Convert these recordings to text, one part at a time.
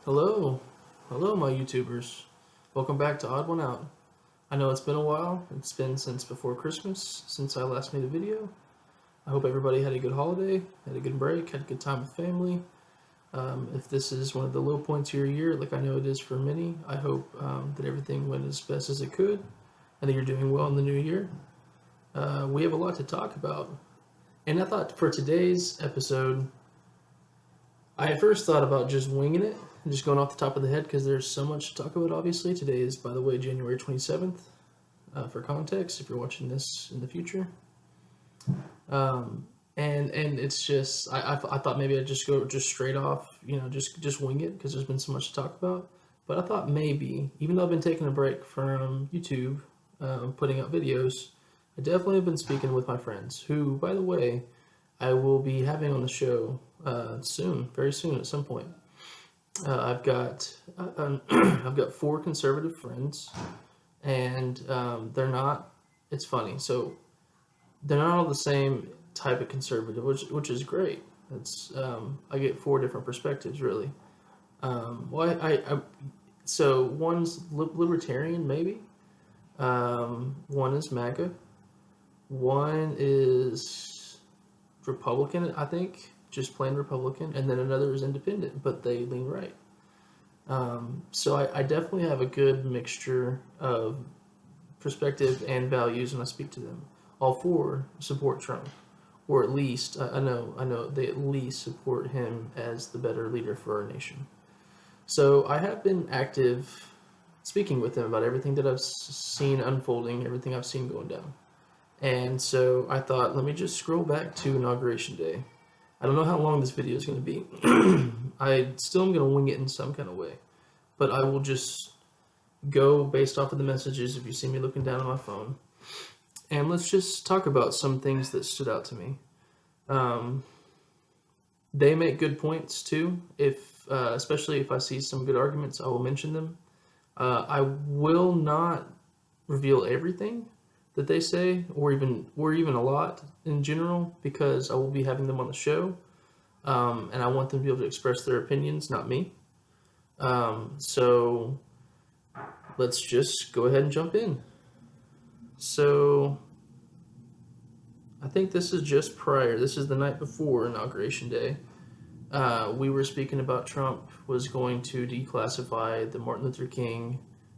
Hello, hello, my YouTubers. Welcome back to Odd One Out. I know it's been a while. It's been since before Christmas since I last made a video. I hope everybody had a good holiday, had a good break, had a good time with family. If this is one of the low points of your year, like I know it is for many, I hope that everything went as best as it could and that you're doing well in the new year. We have a lot to talk about. And I thought for today's episode, I at first thought about just winging it and just going off the top of the head because there's so much to talk about, obviously. Today is, by the way, January 27th, for context, if you're watching this in the future. And it's just, I thought maybe I'd just go just straight off, just wing it because there's been so much to talk about. But I thought maybe, even though I've been taking a break from YouTube, putting out videos, I definitely have been speaking with my friends who, by the way, I will be having on the show soon, very soon, at some point. I've got I've got four conservative friends, and they're not. It's funny. So they're not all the same type of conservative, which is great. It's I get four different perspectives, really. So one's libertarian, maybe. One is MAGA. One is Republican, I think, just plain Republican, and then another is independent, but they lean right. So I definitely have a good mixture of perspective and values when I speak to them. All four support Trump, or at least I know they at least support him as the better leader for our nation. So I have been active speaking with them about everything that I've seen unfolding, everything I've seen going down. And so I thought, let me just scroll back to Inauguration Day. I don't know how long this video is going to be. I still am going to wing it in some kind of way. But I will just go based off of the messages if you see me looking down at my phone. And let's just talk about some things that stood out to me. They make good points too. Especially if I see some good arguments, I will mention them. I will not reveal everything that they say, or even a lot in general, because I will be having them on the show, and I want them to be able to express their opinions, not me. So let's just go ahead and jump in. So I think this is just prior. This is the night before Inauguration Day. We were speaking about Trump was going to declassify the Martin Luther King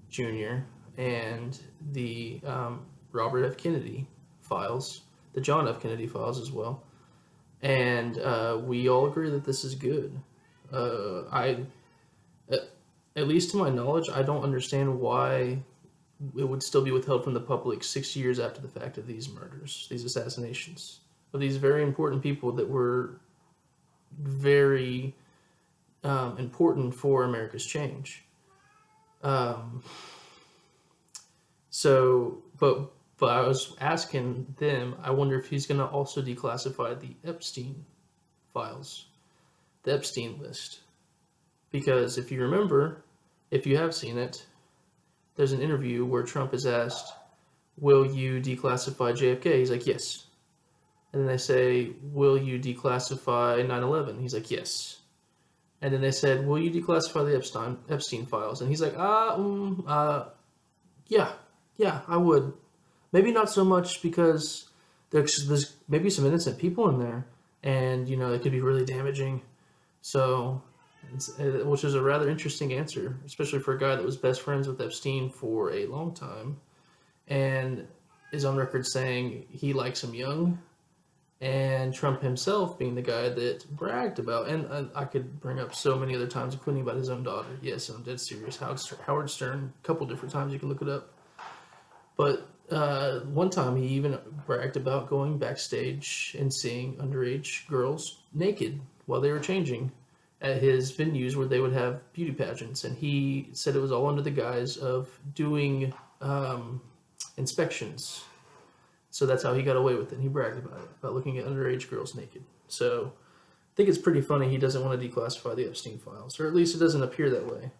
Jr. and the Robert F. Kennedy files, the John F. Kennedy files as well. And we all agree that this is good. At least to my knowledge, I don't understand why it would still be withheld from the public 6 years after the fact of these murders, these assassinations, of these very important people that were very important for America's change. But I was asking them, I wonder if he's going to also declassify the Epstein files, the Epstein list. Because if you remember, if you have seen it, there's an interview where Trump is asked, will you declassify JFK? He's like, yes. And then they say, will you declassify 9/11? He's like, yes. And then they said, will you declassify the Epstein files? And he's like, yeah, I would. Maybe not so much because there's maybe some innocent people in there, and it could be really damaging. So, which is a rather interesting answer, especially for a guy that was best friends with Epstein for a long time, and is on record saying he likes him young, and Trump himself being the guy that bragged about, and I could bring up so many other times, including about his own daughter. Yes, I'm dead serious. Howard Stern, a couple different times you can look it up. But one time he even bragged about going backstage and seeing underage girls naked while they were changing at his venues where they would have beauty pageants. And he said it was all under the guise of doing inspections. So that's how he got away with it. And he bragged about it, about looking at underage girls naked. So I think it's pretty funny he doesn't want to declassify the Epstein files, or at least it doesn't appear that way.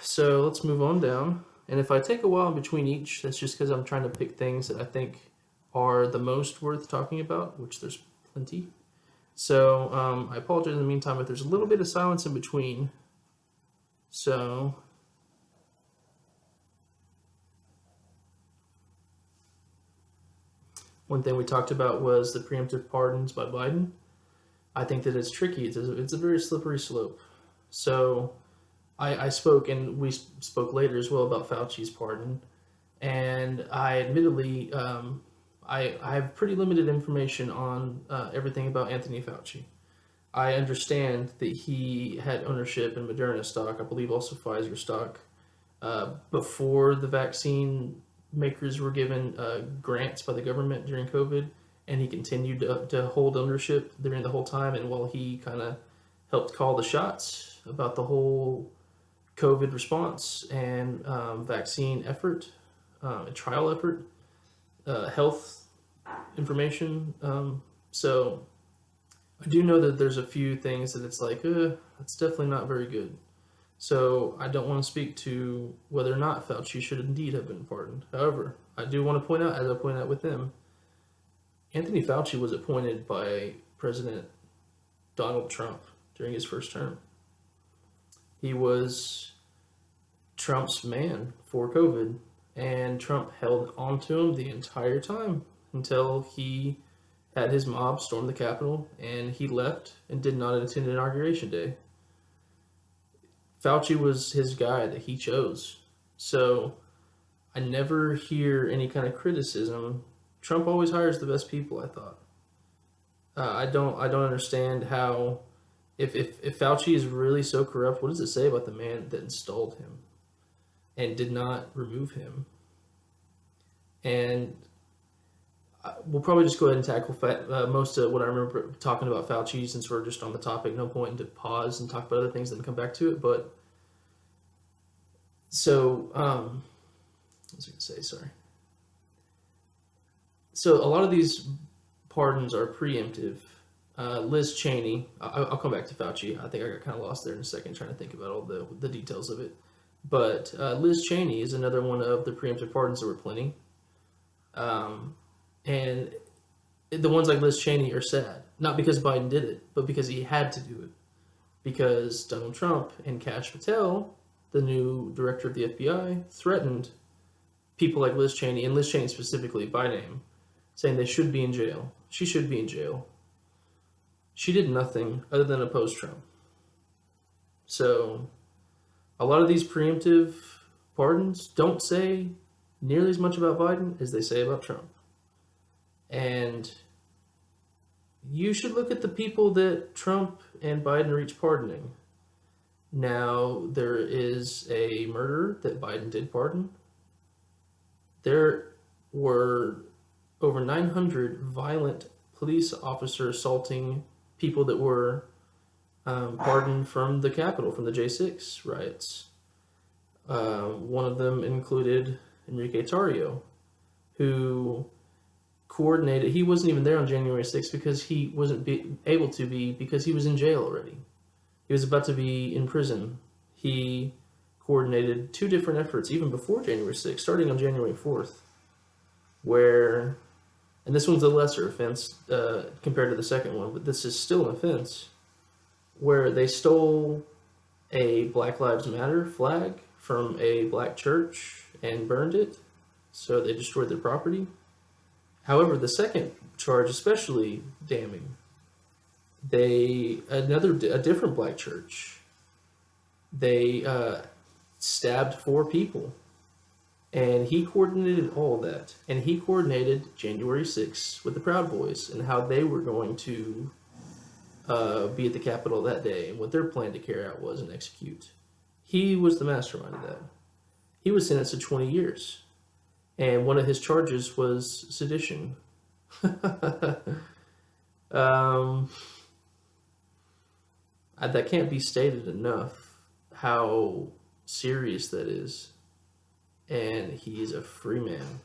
So let's move on down. And if I take a while in between each, that's just because I'm trying to pick things that I think are the most worth talking about, which there's plenty. So I apologize in the meantime if there's a little bit of silence in between. So one thing we talked about was the preemptive pardons by Biden. I think that it's tricky. It's a very slippery slope. So I spoke, and we spoke later as well about Fauci's pardon. And I admittedly, I have pretty limited information on everything about Anthony Fauci. I understand that he had ownership in Moderna stock, I believe also Pfizer stock, before the vaccine makers were given grants by the government during COVID, and he continued to hold ownership during the whole time. And while he kind of helped call the shots about the whole COVID response and vaccine effort, trial effort, health information. So I do know that there's a few things that it's like, it's definitely not very good. So I don't want to speak to whether or not Fauci should indeed have been pardoned. However, I do want to point out, as I pointed out with him, Anthony Fauci was appointed by President Donald Trump during his first term. He was Trump's man for COVID, and Trump held on to him the entire time until he had his mob storm the Capitol, and he left and did not attend Inauguration Day. Fauci was his guy that he chose. So I never hear any kind of criticism. Trump always hires the best people, I thought. I don't understand how, if Fauci is really so corrupt, what does it say about the man that installed him and did not remove him? And we'll probably just go ahead and tackle most of what I remember talking about Fauci, since we're just on the topic. No point to pause and talk about other things, then come back to it. But so, what was I going to say? Sorry. So a lot of these pardons are preemptive. Liz Cheney, I'll come back to Fauci. I think I got kind of lost there in a second trying to think about all the details of it. But Liz Cheney is another one of the preemptive pardons. There were plenty. And the ones like Liz Cheney are sad, not because Biden did it, but because he had to do it. Because Donald Trump and Kash Patel, the new director of the FBI, threatened people like Liz Cheney, and Liz Cheney specifically by name, saying they should be in jail. She should be in jail. She did nothing other than oppose Trump. So a lot of these preemptive pardons don't say nearly as much about Biden as they say about Trump. And you should look at the people that Trump and Biden are each pardoning. Now, there is a murderer that Biden did pardon. There were over 900 violent police officer assaulting people that were pardoned from the Capitol, from the J6 riots. One of them included Enrique Tarrio, who coordinated. He wasn't even there on January 6th because he wasn't able to be, because he was in jail already. He was about to be in prison. He coordinated two different efforts even before January 6th, starting on January 4th, where, and this one's a lesser offense compared to the second one, but this is still an offense, where they stole a Black Lives Matter flag from a black church and burned it, so they destroyed their property. However, the second charge, especially damning, a different black church, they stabbed 4 people, and he coordinated all of that, and he coordinated January 6th with the Proud Boys and how they were going to be at the Capitol that day and what their plan to carry out was and execute. He was the mastermind of that. He was sentenced to 20 years. And one of his charges was sedition. That can't be stated enough how serious that is. And he's a free man.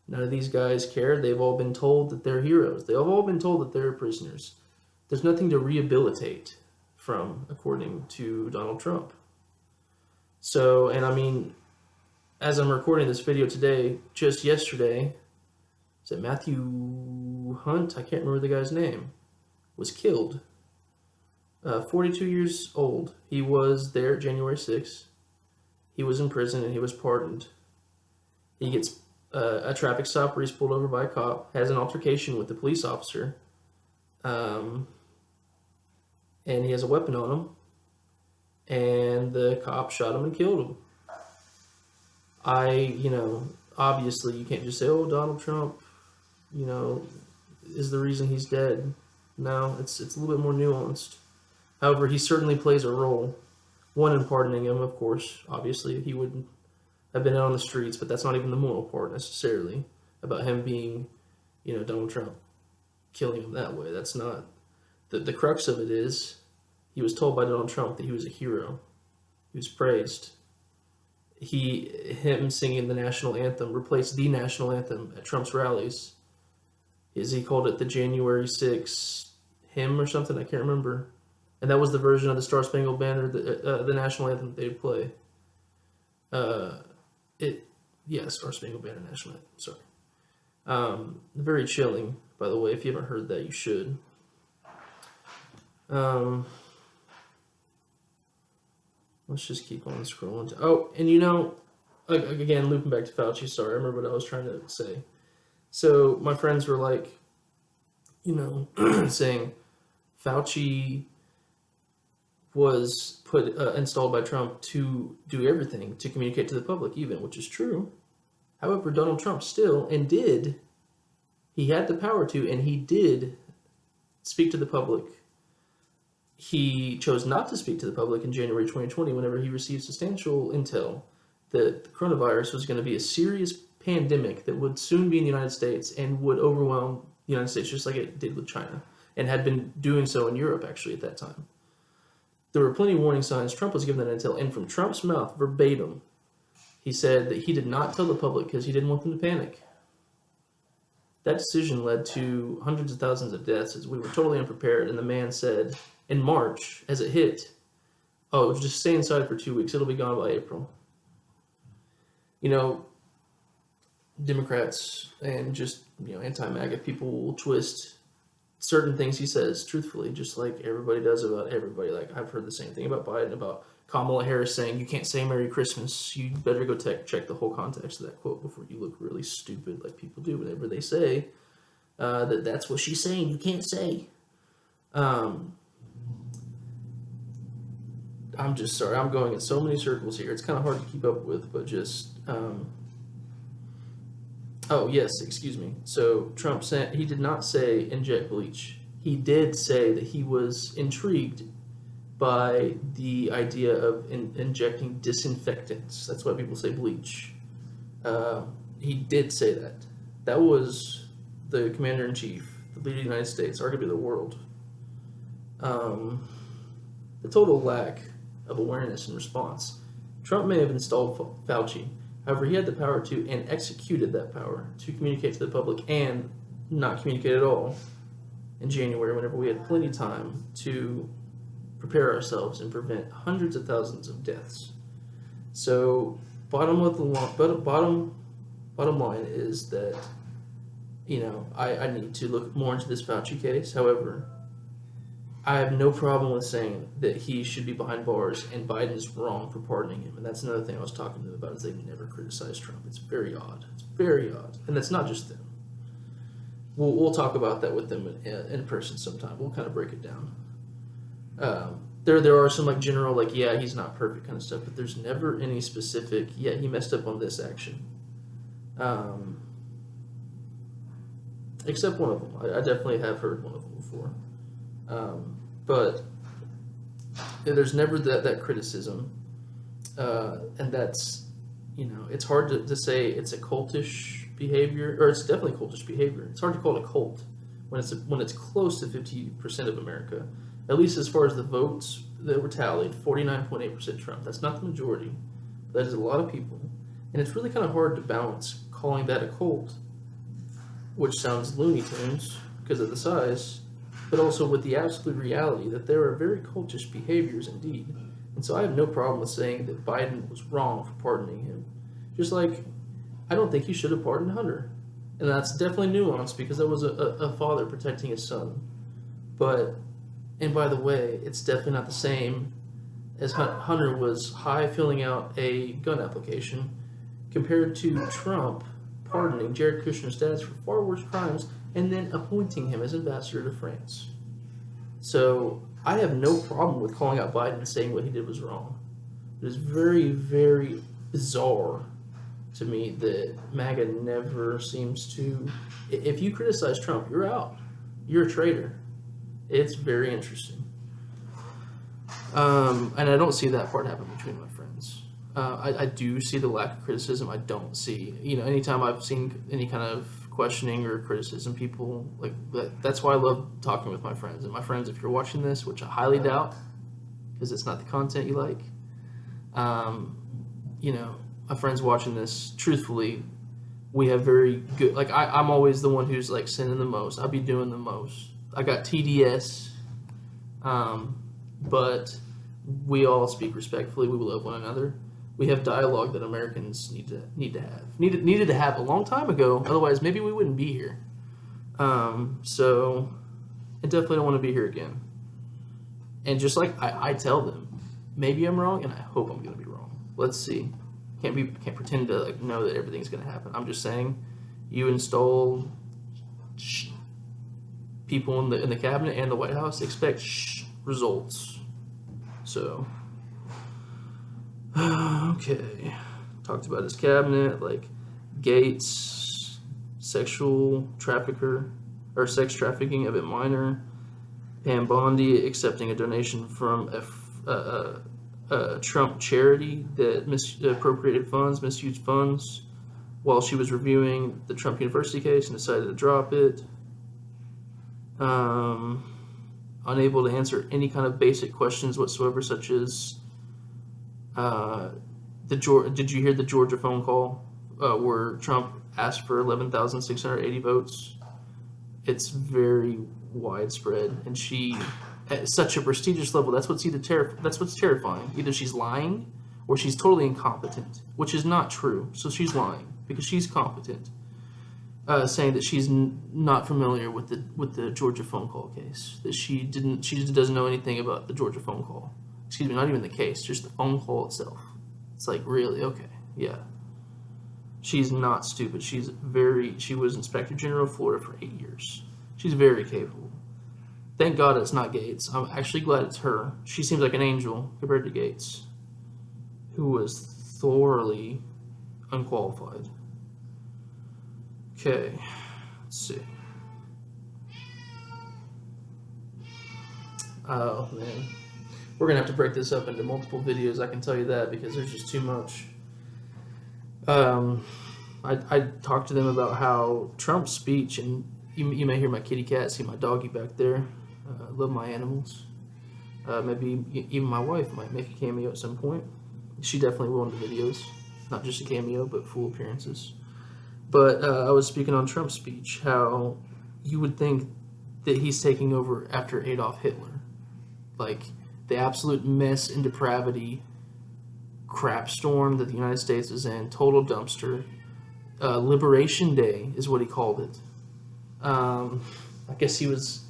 None of these guys care. They've all been told that they're heroes. They've all been told that they're prisoners. There's nothing to rehabilitate from, according to Donald Trump. So, and I mean, as I'm recording this video today, just yesterday, is it Matthew Hunt? I can't remember the guy's name. was killed. 42 years old. He was there January 6th. He was in prison and he was pardoned. He gets a traffic stop where he's pulled over by a cop, has an altercation with the police officer, and he has a weapon on him, and the cop shot him and killed him. Obviously you can't just say, oh, Donald Trump, is the reason he's dead. No, it's a little bit more nuanced. However, he certainly plays a role. One, in pardoning him, of course. Obviously, he wouldn't have been out on the streets, but that's not even the moral part necessarily about him being, Donald Trump killing him that way. That's not the crux of it. Is he was told by Donald Trump that he was a hero. He was praised. Him singing the national anthem replaced the national anthem at Trump's rallies. He called it the January 6th hymn or something? I can't remember. And that was the version of the Star Spangled Banner, the national anthem that they'd play. Star Spangled Banner national anthem. Sorry. Very chilling, by the way. If you haven't heard that, you should. Let's just keep on scrolling. Again, looping back to Fauci. Sorry, I remember what I was trying to say. So my friends were like, saying Fauci was installed by Trump to do everything, to communicate to the public even, which is true. However, Donald Trump still, he had the power to, and he did speak to the public. He chose not to speak to the public in January 2020 whenever he received substantial intel that the coronavirus was going to be a serious pandemic that would soon be in the United States and would overwhelm the United States just like it did with China, and had been doing so in Europe actually at that time. There were plenty of warning signs. Trump was given that intel, and from Trump's mouth, verbatim, he said that he did not tell the public because he didn't want them to panic. That decision led to hundreds of thousands of deaths as we were totally unprepared, and the man said in March, as it hit, just stay inside for 2 weeks. It'll be gone by April. Democrats and just, anti-MAGA people will twist certain things he says truthfully, just like everybody does about everybody. Like, I've heard the same thing about Biden, about Kamala Harris saying, you can't say Merry Christmas. You better go check the whole context of that quote before you look really stupid like people do whenever they say that's what she's saying. You can't say. I'm just sorry. I'm going in so many circles here. It's kind of hard to keep up with, but just... excuse me. So Trump said he did not say inject bleach. He did say that he was intrigued by the idea of injecting disinfectants. That's why people say bleach. He did say that. That was the commander-in-chief, the leader of the United States, arguably the world. The total lack of awareness and response. Trump may have installed Fauci. However, he had the power to, and executed that power, to communicate to the public and not communicate at all in January, whenever we had plenty of time to prepare ourselves and prevent hundreds of thousands of deaths. So, bottom line is that, I need to look more into this Fauci case. However, I have no problem with saying that he should be behind bars, and Biden is wrong for pardoning him. And that's another thing I was talking to them about, is they never criticize Trump. It's very odd. It's very odd. And that's not just them. We'll talk about that with them in person sometime. We'll kind of break it down. There are some general, he's not perfect kind of stuff, but there's never any specific, he messed up on this action. Except one of them. I definitely have heard one of them before. But there's never that criticism. And that's, it's hard to say it's a cultish behavior, or it's definitely cultish behavior. It's hard to call it a cult when it's close to 50% of America. At least as far as the votes that were tallied, 49.8% Trump. That's not the majority. That is a lot of people. And it's really kind of hard to balance calling that a cult, which sounds Looney Tunes because of the size, but also with the absolute reality that there are very cultish behaviors indeed. And so I have no problem with saying that Biden was wrong for pardoning him. Just like, I don't think he should have pardoned Hunter. And that's definitely nuanced because that was a father protecting his son. But, and by the way, it's definitely not the same as Hunter was high filling out a gun application compared to Trump pardoning Jared Kushner's dad for far worse crimes and then appointing him as ambassador to France. So I have no problem with calling out Biden and saying what he did was wrong. It is very, very bizarre to me that MAGA never seems to. If you criticize Trump, you're out. You're a traitor. It's very interesting. And I don't see that part happen between my friends. I do see the lack of criticism. I don't see, anytime I've seen any kind of questioning or criticism, people like that. That's why I love talking with my friends. And my friends, if you're watching this, which I highly doubt, because it's not the content you like, my friends watching this, truthfully, we have very good, like I'm always the one who's like sending the most. I'll be doing the most. I got TDS, but we all speak respectfully. We love one another. We have dialogue that Americans needed to have a long time ago. Otherwise, maybe we wouldn't be here. So I definitely don't want to be here again. And just like I tell them, maybe I'm wrong, and I hope I'm going to be wrong. Let's see. Can't pretend to know that everything's going to happen. I'm just saying, you install people in the cabinet and the White House, expect results. So, okay, talked about his cabinet, like Gates, sexual trafficker or sex trafficking of a minor, Pam Bondi accepting a donation from a Trump charity that misappropriated funds, misused funds, while she was reviewing the Trump University case and decided to drop it. Unable to answer any kind of basic questions whatsoever, such as did you hear the Georgia phone call where Trump asked for 11,680 votes? It's very widespread, and she, at such a prestigious level, that's what's terrifying. Either she's lying or she's totally incompetent, which is not true. So she's lying because she's competent. Saying that she's not familiar with the Georgia phone call case, that she doesn't know anything about the Georgia phone call. Excuse me, not even the case, just the phone call itself. It's like, really? Okay, yeah. She's not stupid. She was Inspector General of Florida for 8 years. She's very capable. Thank God it's not Gates. I'm actually glad it's her. She seems like an angel compared to Gates, who was thoroughly unqualified. Okay, let's see. Oh, man. We're going to have to break this up into multiple videos, I can tell you that, because there's just too much. I talked to them about how Trump's speech, and you may hear my kitty cat, see my doggy back there. I love my animals. Maybe even my wife might make a cameo at some point. She definitely will in the videos. Not just a cameo, but full appearances. But I was speaking on Trump's speech, how you would think that he's taking over after Adolf Hitler. Like, the absolute mess and depravity crap storm that the United States is in, total dumpster. Liberation Day is what he called it. I guess he was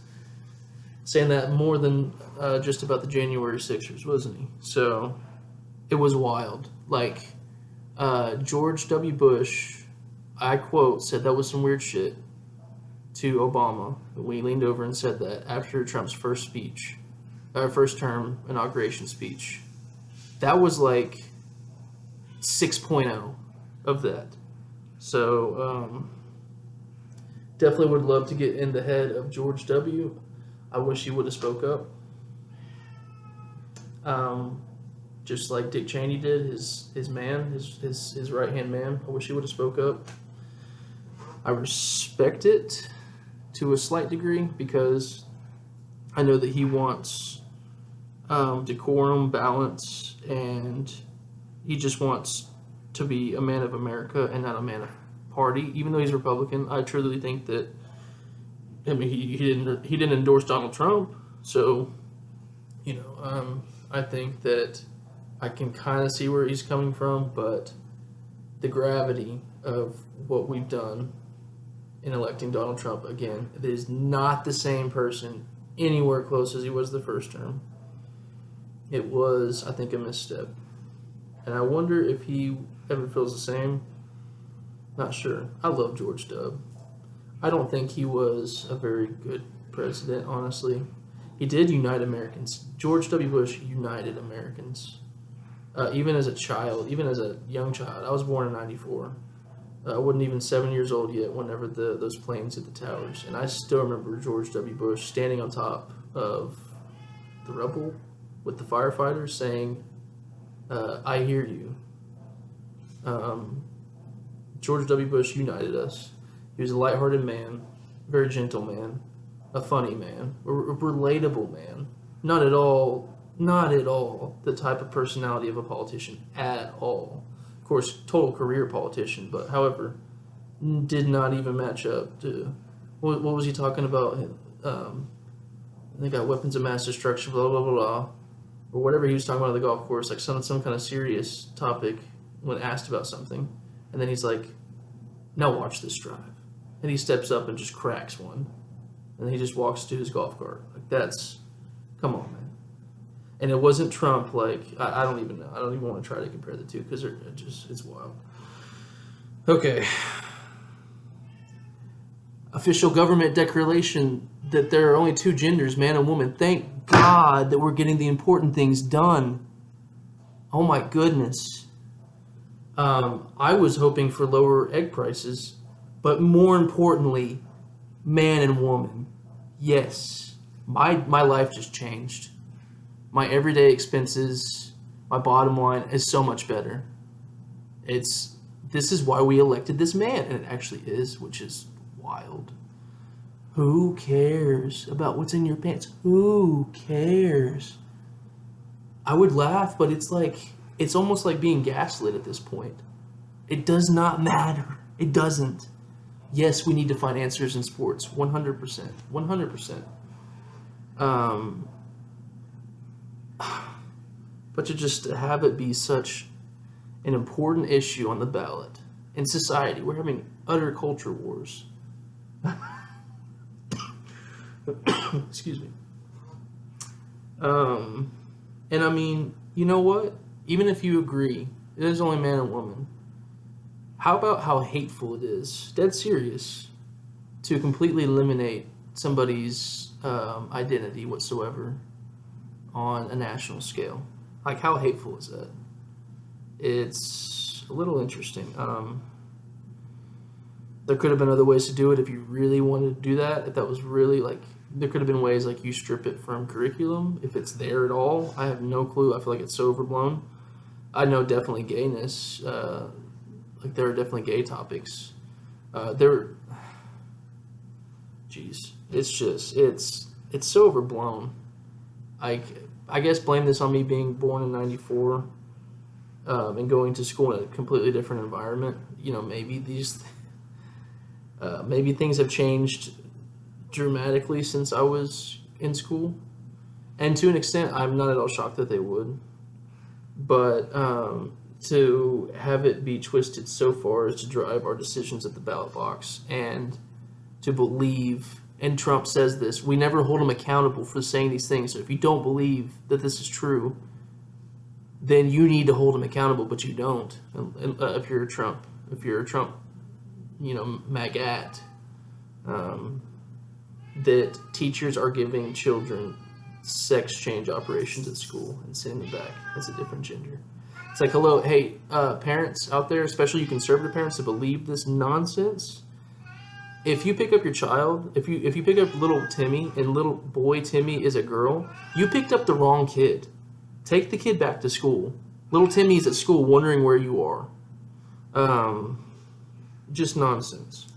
saying that more than just about the January 6ers, wasn't he? So, it was wild. Like, George W. Bush, I quote, said that was some weird shit to Obama when he leaned over and said that after Trump's first term inauguration speech. That was like 6.0 of that. So, definitely would love to get in the head of George W. I wish he would have spoke up. Just like Dick Cheney did, his right-hand man. I wish he would have spoke up. I respect it to a slight degree because I know that he wants decorum, balance, and he just wants to be a man of America and not a man of party. Even though he's Republican, I truly think that, I mean, he didn't endorse Donald Trump, so I think that I can kind of see where he's coming from, but the gravity of what we've done in electing Donald Trump again, it is not the same person anywhere close as he was the first term. It was, I think, a misstep. And I wonder if he ever feels the same. Not sure. I love George W. I don't think he was a very good president, honestly. He did unite Americans. George W. Bush united Americans. Even as a child, even as a young child. I was born in 94. I wasn't even 7 years old yet whenever those planes hit the towers. And I still remember George W. Bush standing on top of the rubble with the firefighters saying, I hear you. George W. Bush united us. He was a lighthearted man, very gentle man, a funny man, a relatable man. Not at all the type of personality of a politician at all. Of course, total career politician, but however, did not even match up to, what was he talking about? They got weapons of mass destruction, blah, blah, blah, blah. Or whatever he was talking about on the golf course, like some kind of serious topic when asked about something. And then he's like, now watch this drive. And he steps up and just cracks one. And then he just walks to his golf cart. Like, come on, man. And it wasn't Trump, like, I don't even know. I don't even want to try to compare the two because it's wild. Okay. Official government declaration that there are only two genders, man and woman. Thank God that we're getting the important things done. Oh my goodness. I was hoping for lower egg prices, but more importantly, man and woman. Yes, my life just changed. My everyday expenses, my bottom line is so much better. This is why we elected this man, and it actually is, which is wild. Who cares about what's in your pants? Who cares? I would laugh, but it's almost like being gaslit at this point. It does not matter. It doesn't. Yes, we need to find answers in sports. 100%. 100%. But to have it be such an important issue on the ballot in society, we're having utter culture wars. Excuse me. And I mean, you know what? Even if you agree, it is only man and woman. How about how hateful it is, dead serious, to completely eliminate somebody's identity whatsoever on a national scale? Like, how hateful is that? It's a little interesting. There could have been other ways to do it if you really wanted to do that. If that was really, like, there could have been ways like you strip it from curriculum, if it's there at all. I have no clue. I feel like it's so overblown. I know definitely gayness. Like, there are definitely gay topics. It's so overblown. I guess blame this on me being born in 94 and going to school in a completely different environment. You know, maybe maybe things have changed dramatically since I was in school. And to an extent, I'm not at all shocked that they would. But to have it be twisted so far as to drive our decisions at the ballot box and to believe, and Trump says this, we never hold him accountable for saying these things. So if you don't believe that this is true, then you need to hold him accountable, but you don't. If you're a Trump, MAGAT, that teachers are giving children sex change operations at school and sending them back as a different gender. It's like, hello, hey, parents out there, especially you conservative parents that believe this nonsense. If you pick up your child, if you pick up little Timmy and little boy Timmy is a girl, you picked up the wrong kid. Take the kid back to school. Little Timmy's at school wondering where you are. Just nonsense.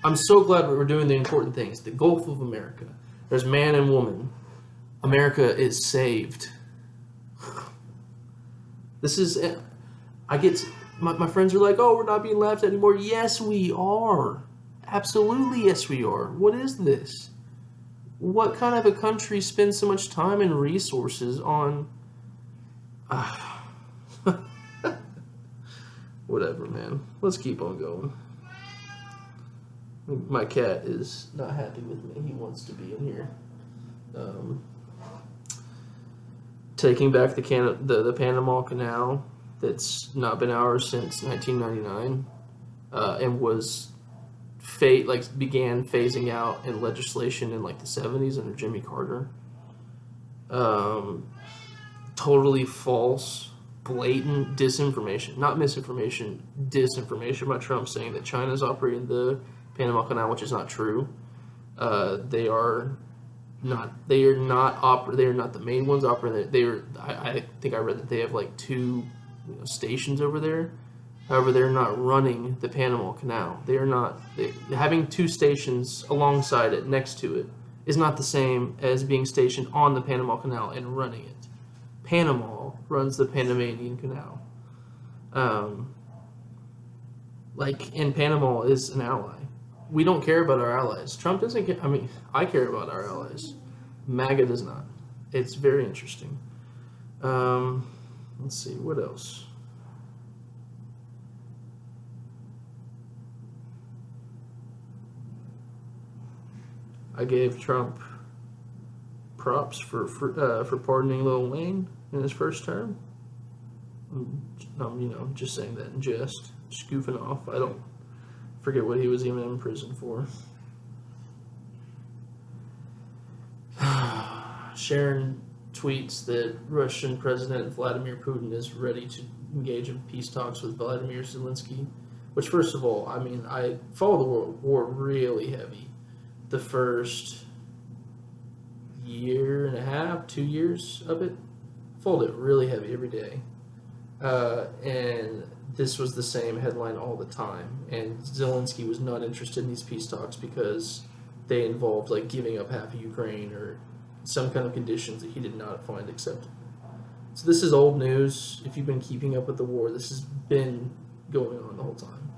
I'm so glad we're doing the important things. The Gulf of America. There's man and woman. America is saved. This is, my friends are like, oh, we're not being laughed at anymore. Yes, we are. Absolutely, yes, we are. What is this? What kind of a country spends so much time and resources on... Whatever, man. Let's keep on going. My cat is not happy with me. He wants to be in here. um, taking back the Panama Canal that's not been ours since 1999, and was began phasing out in legislation in like the 70s under Jimmy Carter. Totally false, blatant disinformation, not misinformation, disinformation by Trump saying that China's operating the Panama Canal, which is not true. They are not the main ones operating. I think I read that they have like two stations over there. However, they're not running the Panama Canal. Having two stations alongside it, next to it, is not the same as being stationed on the Panama Canal and running it. Panama runs the Panamanian Canal. And Panama is an ally. We don't care about our allies. Trump doesn't care. I mean, I care about our allies. MAGA does not. It's very interesting. Let's see, what else? I gave Trump props for pardoning Lil Wayne in his first term. I'm just saying that in jest, just goofing off. I don't forget what he was even in prison for. Sharon tweets that Russian President Vladimir Putin is ready to engage in peace talks with Vladimir Zelensky, which, first of all, I mean, I follow the war really heavy. The first year and a half, 2 years of it, followed it really heavy every day. And this was the same headline all the time. And Zelensky was not interested in these peace talks because they involved like giving up half of Ukraine or some kind of conditions that he did not find acceptable. So this is old news. If you've been keeping up with the war, this has been going on the whole time.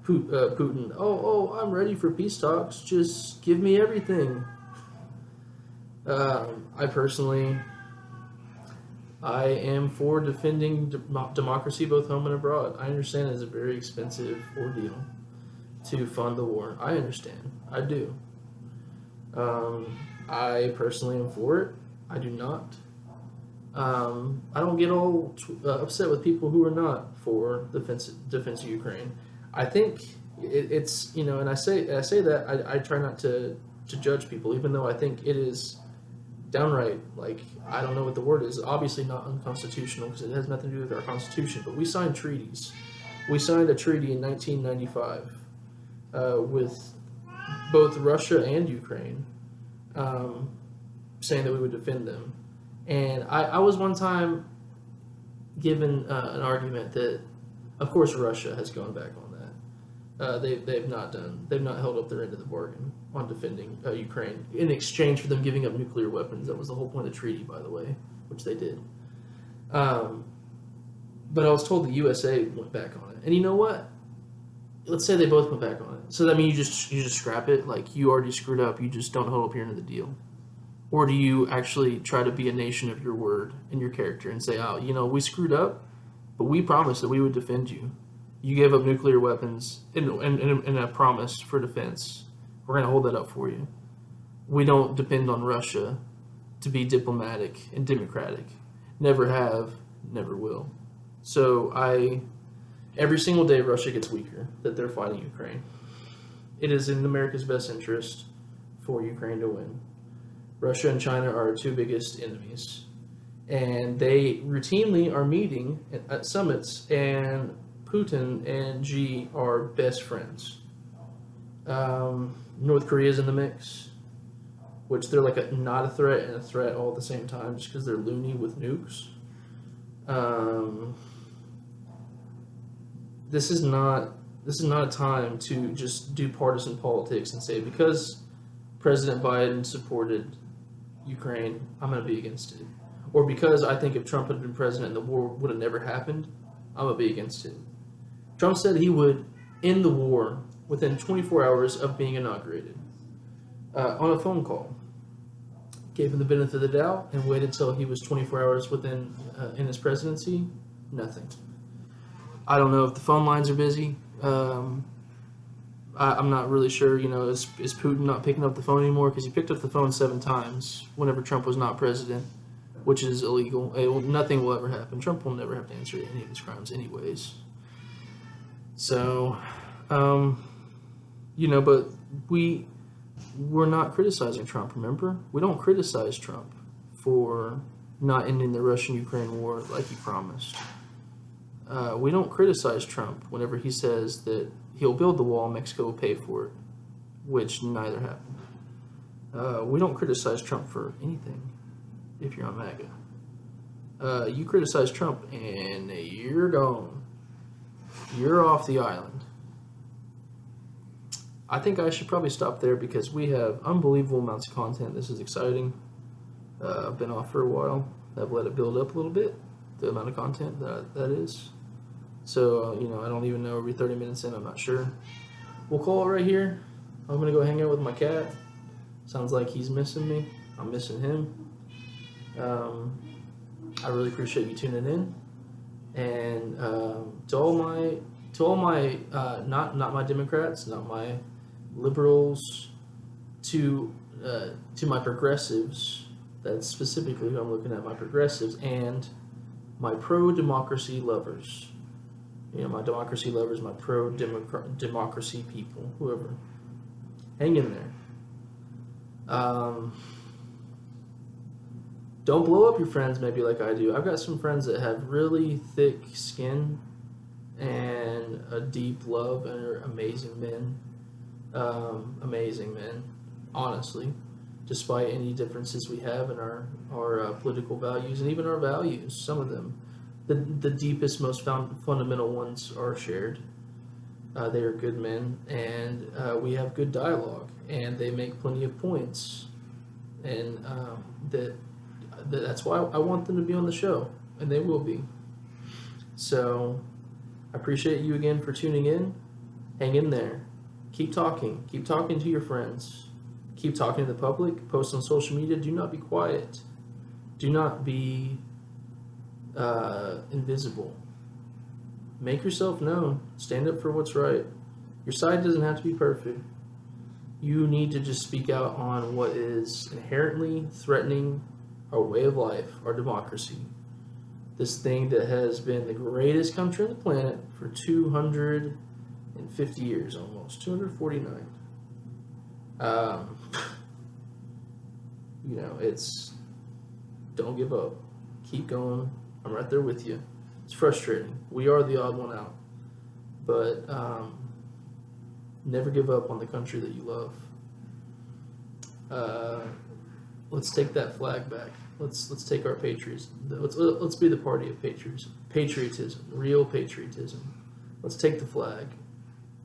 Putin, I'm ready for peace talks. Just give me everything. I am for defending democracy both home and abroad. I understand it's a very expensive ordeal to fund the war. I understand. I do. I personally am for it. I do not. I don't get all upset with people who are not for defense of Ukraine. I think it's and I say that I try not to judge people, even though I think it is downright, I don't know what the word is, obviously not unconstitutional because it has nothing to do with our Constitution, but we signed treaties. We signed a treaty in 1995 with both Russia and Ukraine, saying that we would defend them. And I was one time given an argument that, of course, Russia has gone back on that. They've not held up their end of the bargain on defending Ukraine in exchange for them giving up nuclear weapons. That was the whole point of the treaty, by the way, which they did. But I was told the USA went back on it, and you know what? Let's say they both went back on it. So that means you just scrap it, like you already screwed up. You just don't hold up your end of the deal. Or do you actually try to be a nation of your word and your character and say, we screwed up, but we promised that we would defend you. You gave up nuclear weapons and a promise for defense. We're going to hold that up for you. We don't depend on Russia to be diplomatic and democratic. Never have, never will. So every single day Russia gets weaker that they're fighting Ukraine. It is in America's best interest for Ukraine to win. Russia and China are our two biggest enemies. And they routinely are meeting at summits, and Putin and Xi are best friends. North Korea's in the mix, which they're like not a threat and a threat all at the same time just because they're loony with nukes. This is not a time to just do partisan politics and say, because President Biden supported Ukraine, I'm going to be against it. Or because I think if Trump had been president and the war would have never happened, I'm going to be against it. Trump said he would end the war within 24 hours of being inaugurated on a phone call. Gave him the benefit of the doubt and waited until he was 24 hours within in his presidency. Nothing. I don't know if the phone lines are busy. I'm not really sure. Is Putin not picking up the phone anymore? Because he picked up the phone 7 times whenever Trump was not president, which is illegal. Nothing will ever happen. Trump will never have to answer any of his crimes, anyways. So, but we're not criticizing Trump. Remember, we don't criticize Trump for not ending the Russian-Ukraine war like he promised. We don't criticize Trump whenever he says that he'll build the wall, Mexico will pay for it, which neither happened. We don't criticize Trump for anything if you're on MAGA. You criticize Trump and you're gone. You're off the island. I think I should probably stop there because we have unbelievable amounts of content. This is exciting. I've been off for a while. I've let it build up a little bit, the amount of content that is. So, I don't even know. Are we 30 minutes in? I'm not sure. We'll call it right here. I'm going to go hang out with my cat. Sounds like he's missing me. I'm missing him. I really appreciate you tuning in. And to all my not my Democrats, not my liberals, to my progressives, that's specifically who I'm looking at, my progressives, and my pro-democracy lovers. My democracy lovers, my pro-democracy people, whoever. Hang in there. Don't blow up your friends maybe like I do. I've got some friends that have really thick skin and a deep love and are amazing men. Amazing men, honestly, despite any differences we have in our political values and even our values. Some of them, the deepest, most fundamental ones are shared. They are good men, and we have good dialogue, and they make plenty of points, and that's why I want them to be on the show, and they will be. So I appreciate you again for tuning in. Hang in there. Keep talking. Keep talking to your friends. Keep talking to the public. Post on social media. Do not be quiet. Do not be invisible. Make yourself known. Stand up for what's right. Your side doesn't have to be perfect. You need to just speak out on what is inherently threatening our way of life, our democracy. This thing that has been the greatest country on the planet for 250 years almost, 249. It's, don't give up. Keep going. I'm right there with you. It's frustrating. We are the odd one out. But never give up on the country that you love. Let's take that flag back. Let's take our patriots. Let's be the party of patriotism, real patriotism. Let's take the flag.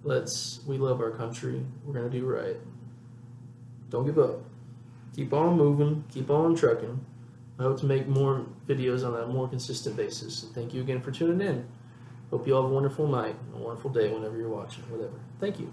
We love our country. We're gonna do right. Don't give up. Keep on moving. Keep on trucking. I hope to make more videos on a more consistent basis. And thank you again for tuning in. Hope you all have a wonderful night, a wonderful day whenever you're watching, whatever. Thank you.